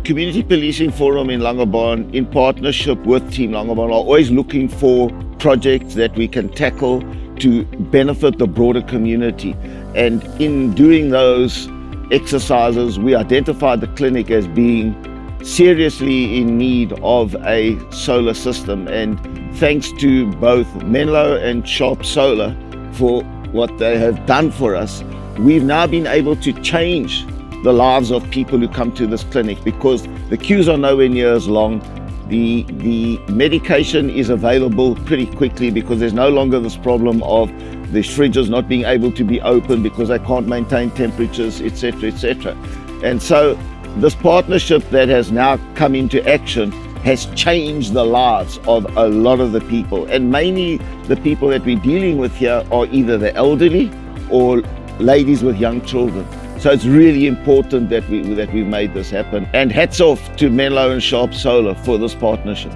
Community Policing Forum in Langebaan, in partnership with Team Langebaan, are always looking for projects that we can tackle to benefit the broader community. And in doing those exercises, we identified the clinic as being seriously in need of a solar system. And thanks to both Menlo and SharpSolar for what they have done for us, we've now been able to change the lives of people who come to this clinic, because the queues are nowhere near as long. The medication is available pretty quickly, because there's no longer this problem of the fridges not being able to be open because they can't maintain temperatures, etc., etc. And so this partnership that has now come into action has changed the lives of a lot of the people, and mainly the people that we're dealing with here are either the elderly or ladies with young children. So it's really important that we've made this happen. And hats off to Menlo and SharpSolar for this partnership.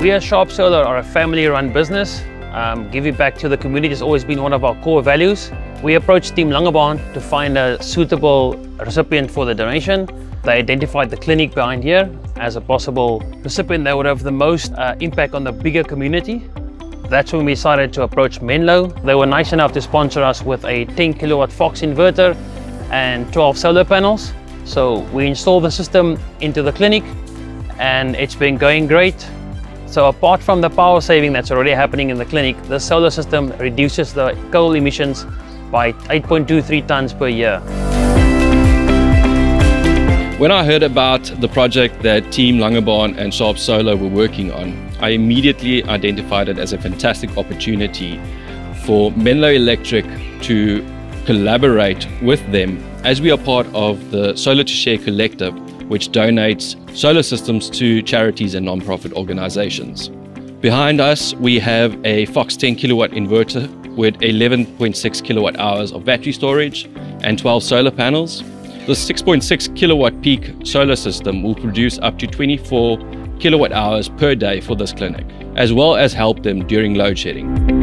We at SharpSolar are a family-run business. Giving back to the community has always been one of our core values. We approached Team Langebaan to find a suitable recipient for the donation. They identified the clinic behind here as a possible recipient that would have the most impact on the bigger community. That's when we decided to approach Menlo. They were nice enough to sponsor us with a 10 kilowatt Fox inverter and 12 solar panels. So we installed the system into the clinic and it's been going great. So apart from the power saving that's already happening in the clinic, the solar system reduces the coal emissions by 8.23 tons per year. When I heard about the project that Team Langebaan and SharpSolar were working on, I immediately identified it as a fantastic opportunity for Menlo Electric to collaborate with them, as we are part of the Solar to Share collective, which donates solar systems to charities and non-profit organizations. Behind us, we have a Fox 10 kilowatt inverter with 11.6 kilowatt hours of battery storage and 12 solar panels. The 6.6 kilowatt peak solar system will produce up to 24 kilowatt hours per day for this clinic, as well as help them during load shedding.